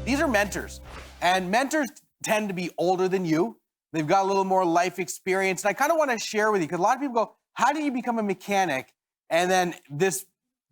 These are mentors. And mentors tend to be older than you. They've got a little more life experience. And I kind of want to share with you, because a lot of people go, how do you become a mechanic? And then the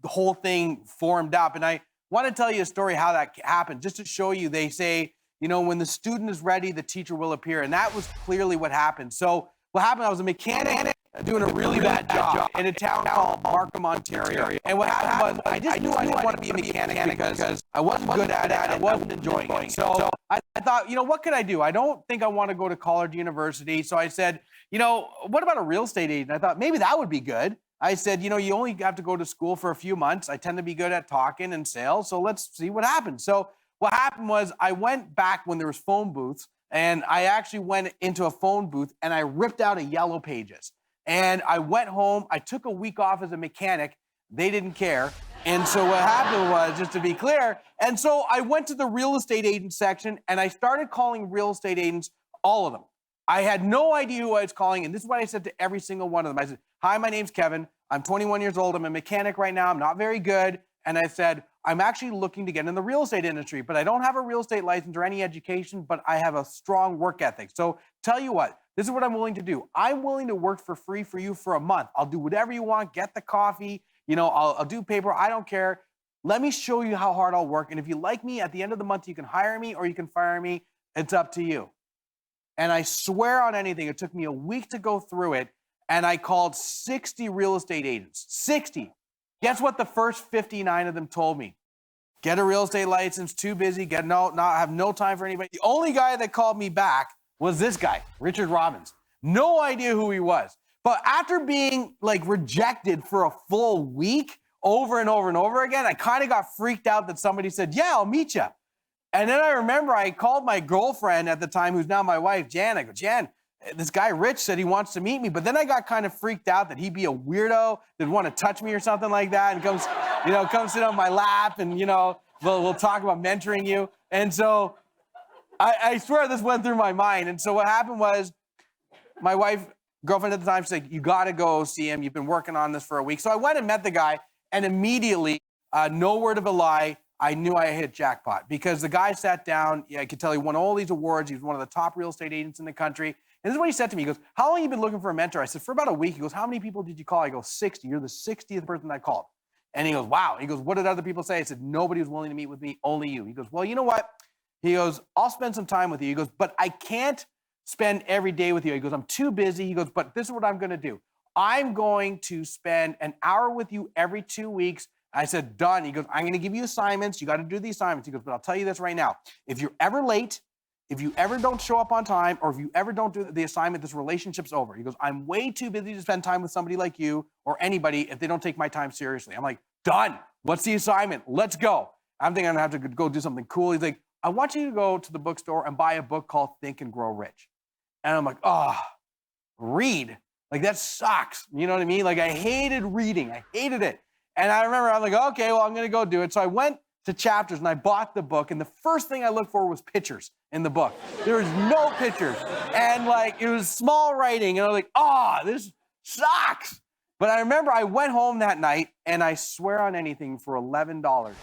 whole thing formed up. And I want to tell you a story how that happened, just to show you. They say, you know, when the student is ready, the teacher will appear. And that was clearly what happened. So what happened, I was a mechanic doing a really bad job in a town called Markham, Ontario. And what happened was, I just knew I didn't want to be a mechanic because I wasn't good at it, I wasn't enjoying it. So I thought, you know, what could I do? I don't think I want to go to college, university. So I said, you know, what about a real estate agent? I thought maybe that would be good. I said, you know, you only have to go to school for a few months. I tend to be good at talking and sales, so let's see what happens. So what happened was, I went back when there was phone booths, and I actually went into a phone booth and I ripped out a Yellow Pages. And I went home, I took a week off as a mechanic. They didn't care. And so what happened was, just to be clear, and so I went to the real estate agent section and I started calling real estate agents, all of them. I had no idea who I was calling, and this is what I said to every single one of them. I said, hi, my name's Kevin. I'm 21 years old. I'm a mechanic right now. I'm not very good. And I said, I'm actually looking to get in the real estate industry, but I don't have a real estate license or any education, but I have a strong work ethic. So tell you what, this is what I'm willing to do. I'm willing to work for free for you for a month. I'll do whatever you want, get the coffee, you know, I'll do paper, I don't care. Let me show you how hard I'll work. And if you like me, at the end of the month, you can hire me or you can fire me. It's up to you. And I swear on anything, it took me a week to go through it. And I called 60 real estate agents, 60. Guess what the first 59 of them told me? Get a real estate license, too busy, have no time for anybody. The only guy that called me back was this guy, Richard Robbins. No idea who he was. But after being like rejected for a full week over and over and over again, I kind of got freaked out that somebody said, yeah, I'll meet you. And then I remember I called my girlfriend at the time, who's now my wife, Jan. I go, Jan, this guy Rich said he wants to meet me. But then I got kind of freaked out that he'd be a weirdo, that'd want to touch me or something like that, and come sit on my lap and, you know, we'll talk about mentoring you. And so I swear this went through my mind. And so what happened was, my wife, girlfriend at the time, she's like, you got to go see him. You've been working on this for a week. So I went and met the guy, and immediately, no word of a lie, I knew I hit jackpot, because the guy sat down. I could tell he won all these awards. He was one of the top real estate agents in the country. And this is what he said to me. He goes, how long have you been looking for a mentor? I said, for about a week. He goes, how many people did you call? I go, 60. You're the 60th person I called. And he goes, wow. He goes, what did other people say? I said, nobody was willing to meet with me, only you. He goes, well, you know what? He goes, I'll spend some time with you. He goes, but I can't spend every day with you. He goes, I'm too busy. He goes, but this is what I'm going to do. I'm going to spend an hour with you every 2 weeks. I said, done. He goes, I'm going to give you assignments. You got to do the assignments. He goes, but I'll tell you this right now. If you're ever late, if you ever don't show up on time, or if you ever don't do the assignment, this relationship's over. He goes, I'm way too busy to spend time with somebody like you or anybody if they don't take my time seriously. I'm like, done. What's the assignment? Let's go. I'm thinking I'm going to have to go do something cool. He's like, I want you to go to the bookstore and buy a book called Think and Grow Rich. And I'm like, oh, read? Like, that sucks. You know what I mean? Like, I hated reading. I hated it. And I remember I'm like, okay, well, I'm going to go do it. So I went to Chapters and I bought the book. And the first thing I looked for was pictures in the book. There was no pictures. And like, it was small writing. And I was like, oh, this sucks. But I remember I went home that night, and I swear on anything, for $11,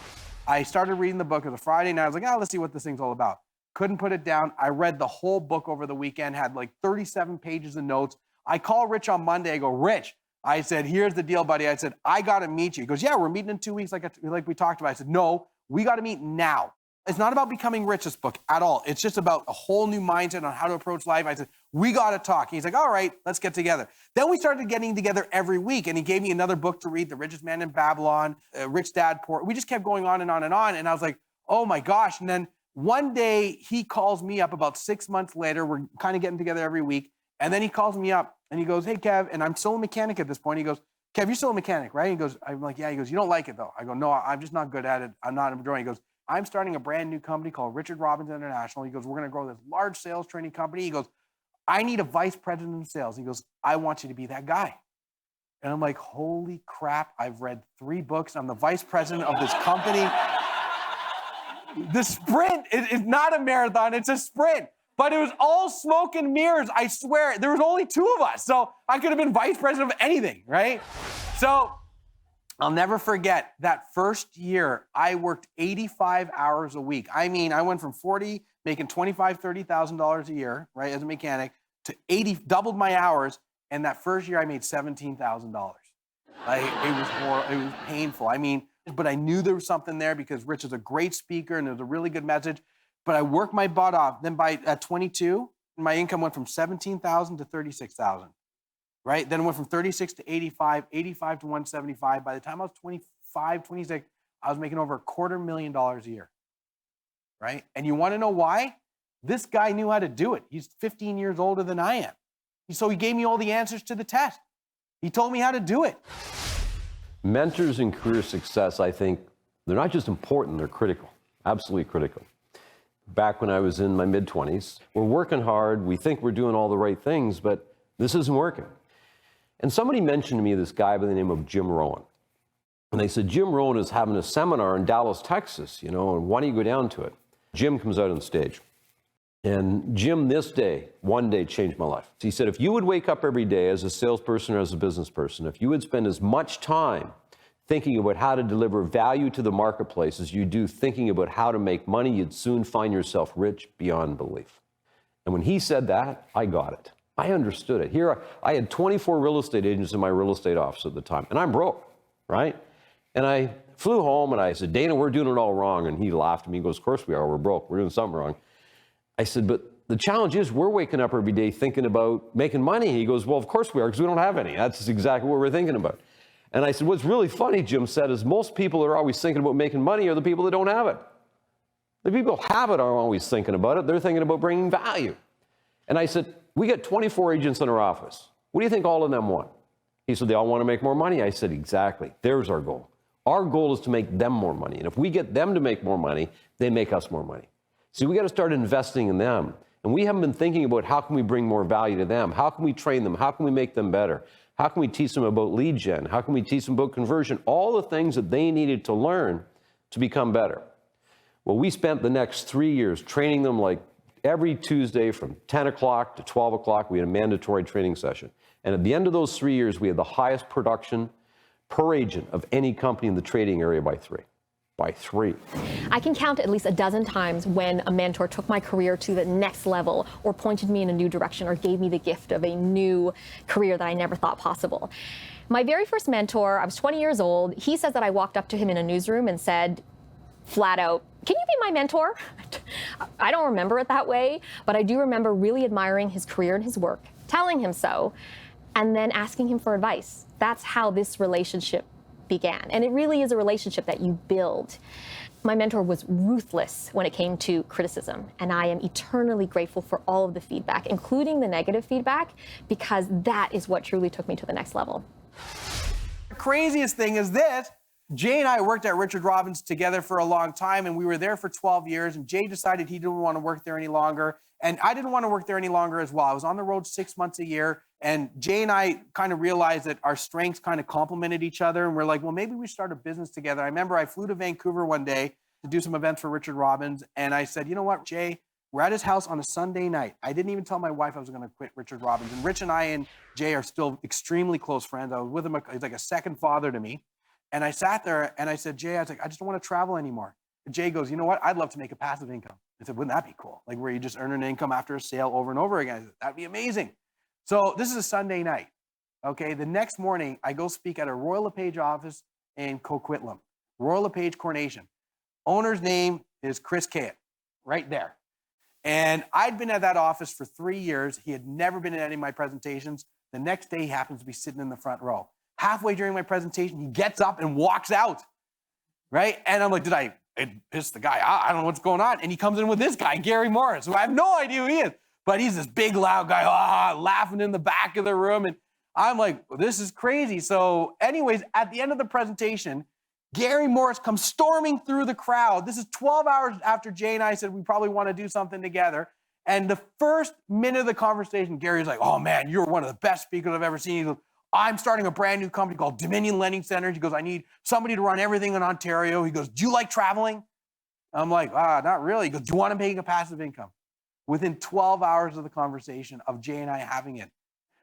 I started reading the book. It was a Friday night. I was like, let's see what this thing's all about. Couldn't put it down. I read the whole book over the weekend, had like 37 pages of notes. I call Rich on Monday. I go, Rich, I said, here's the deal, buddy. I said, I got to meet you. He goes, yeah, we're meeting in 2 weeks like we talked about. I said, no, we got to meet now. It's not about becoming rich, this book, at all. It's just about a whole new mindset on how to approach life. I said, we got to talk. He's like, all right, let's get together. Then we started getting together every week, and he gave me another book to read, The Richest Man in Babylon, Rich Dad, Poor. We just kept going on and on and on, and I was like, oh my gosh. And then one day he calls me up about 6 months later. We're kind of getting together every week, and then he calls me up, and he goes, hey, Kev, and I'm still a mechanic at this point. He goes, Kev, you're still a mechanic, right? He goes, I'm like, yeah. He goes, you don't like it, though. I go, no, I'm just not good at it. I'm not enjoying it. He goes, I'm starting a brand new company called Richard Robbins International. He goes, we're going to grow this large sales training company. He goes, I need a vice president of sales. He goes, I want you to be that guy. And I'm like, holy crap, I've read 3 books. I'm the vice president of this company. The sprint is not a marathon, it's a sprint. But it was all smoke and mirrors, I swear. There was only 2 of us, so I could have been vice president of anything, right? So I'll never forget that first year, I worked 85 hours a week. I mean, I went from 40, making $25,000, $30,000 a year, right, as a mechanic, to 80, doubled my hours. And that first year, I made $17,000. It was horrible. It was painful. I mean, but I knew there was something there because Rich is a great speaker and it was a really good message. But I worked my butt off. Then at 22, my income went from 17,000 to 36,000. Right? Then it went from 36 to 85, 85 to 175. By the time I was 25, 26, I was making over $250,000 a year. Right? And you want to know why? This guy knew how to do it. He's 15 years older than I am. So he gave me all the answers to the test. He told me how to do it. Mentors in career success, I think, they're not just important, they're critical, absolutely critical. Back when I was in my mid-20s, we're working hard, we think we're doing all the right things, but this isn't working. And somebody mentioned to me this guy by the name of Jim Rohn. And they said, Jim Rohn is having a seminar in Dallas, Texas, and why don't you go down to it? Jim comes out on stage. And Jim, one day changed my life. He said, if you would wake up every day as a salesperson or as a business person, if you would spend as much time thinking about how to deliver value to the marketplace as you do thinking about how to make money, you'd soon find yourself rich beyond belief. And when he said that, I got it. I understood it. Here, I had 24 real estate agents in my real estate office at the time, and I'm broke, right? And I flew home and I said, Dana, we're doing it all wrong. And he laughed at me. He goes, of course we are. We're broke. We're doing something wrong. I said, but the challenge is we're waking up every day thinking about making money. He goes, well, of course we are, because we don't have any. That's exactly what we're thinking about. And I said, what's really funny, Jim said, is most people that are always thinking about making money are the people that don't have it. The people who have it aren't always thinking about it. They're thinking about bringing value. And I said, we got 24 agents in our office. What do you think all of them want? He said, they all want to make more money. I said, exactly. There's our goal. Our goal is to make them more money. And if we get them to make more money, they make us more money. See, we got to start investing in them. And we haven't been thinking about how can we bring more value to them? How can we train them? How can we make them better? How can we teach them about lead gen? How can we teach them about conversion? All the things that they needed to learn to become better. Well, we spent the next 3 years training them like every Tuesday from 10 o'clock to 12 o'clock. We had a mandatory training session. And at the end of those 3 years, we had the highest production per agent of any company in the trading area by three. By three. I can count at least a dozen times when a mentor took my career to the next level or pointed me in a new direction or gave me the gift of a new career that I never thought possible. My very first mentor, I was 20 years old. He says that I walked up to him in a newsroom and said, flat out, can you be my mentor? I don't remember it that way, but I do remember really admiring his career and his work, telling him so, and then asking him for advice. That's how this relationship began. And it really is a relationship that you build. My mentor was ruthless when it came to criticism, and I am eternally grateful for all of the feedback, including the negative feedback, because that is what truly took me to the next level. The craziest thing is this. Jay and I worked at Richard Robbins together for a long time, and we were there for 12 years, and Jay decided he didn't want to work there any longer, and I didn't want to work there any longer as well. I was on the road 6 months a year, and Jay and I kind of realized that our strengths kind of complemented each other, and we're like, well, maybe we start a business together. I remember I flew to Vancouver one day to do some events for Richard Robbins, and I said, you know what, Jay, we're at his house on a Sunday night. I didn't even tell my wife I was going to quit Richard Robbins, and Rich and I and Jay are still extremely close friends. I was with him, he's like a second father to me. And I sat there and I said, Jay, I was like, I just don't want to travel anymore. And Jay goes, you know what? I'd love to make a passive income. I said, wouldn't that be cool? Like where you just earn an income after a sale over and over again. I said, that'd be amazing. So this is a Sunday night. Okay. The next morning I go speak at a Royal LePage office in Coquitlam, Royal LePage Coronation. Owner's name is Chris Kayett, right there. And I'd been at that office for 3 years. He had never been in any of my presentations. The next day he happens to be sitting in the front row. Halfway during my presentation, he gets up and walks out, right? And I'm like, did I piss the guy out? I don't know what's going on. And he comes in with this guy, Gary Morris, who I have no idea who he is. But he's this big, loud guy, laughing in the back of the room. And I'm like, well, this is crazy. So anyways, at the end of the presentation, Gary Morris comes storming through the crowd. This is 12 hours after Jay and I said we probably want to do something together. And the first minute of the conversation, Gary's like, oh man, you're one of the best speakers I've ever seen. He goes, I'm starting a brand new company called Dominion Lending Center. He goes, I need somebody to run everything in Ontario. He goes, do you like traveling? I'm like, not really. He goes, do you want to make a passive income? Within 12 hours of the conversation of Jay and I having it,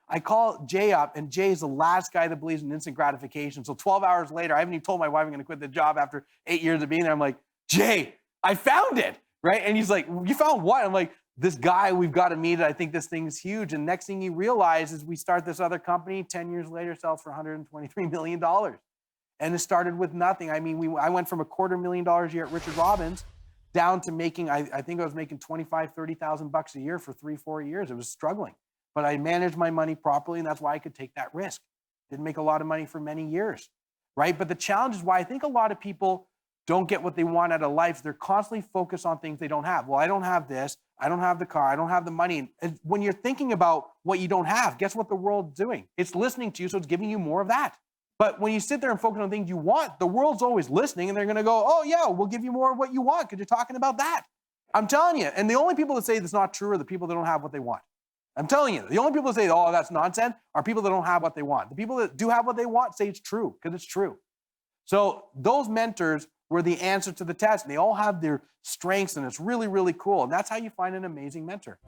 I call Jay up, and Jay's the last guy that believes in instant gratification. So 12 hours later, I haven't even told my wife I'm going to quit the job after 8 years of being there. I'm like, Jay, I found it, right? And he's like, you found what? I'm like, this guy, we've got to meet it. I think this thing is huge. And next thing you realize is we start this other company, 10 years later, sells for $123 million. And it started with nothing. I mean, I went from $250,000 a year at Richard Robbins down to making, I think I was making $25,000, $30,000 a year for 3-4 years. It was struggling. But I managed my money properly, and that's why I could take that risk. Didn't make a lot of money for many years, right? But the challenge is why I think a lot of people don't get what they want out of life. They're constantly focused on things they don't have. Well, I don't have this. I don't have the car. I don't have the money. And when you're thinking about what you don't have, guess what the world's doing? It's listening to you, so it's giving you more of that. But when you sit there and focus on things you want, the world's always listening, and they're going to go, oh, yeah, we'll give you more of what you want because you're talking about that. I'm telling you. And the only people that say that's not true are the people that don't have what they want. I'm telling you. The only people that say, oh, that's nonsense, are people that don't have what they want. The people that do have what they want say it's true because it's true. So those mentors were the answer to the test. And they all have their strengths, and it's really, really cool. And that's how you find an amazing mentor.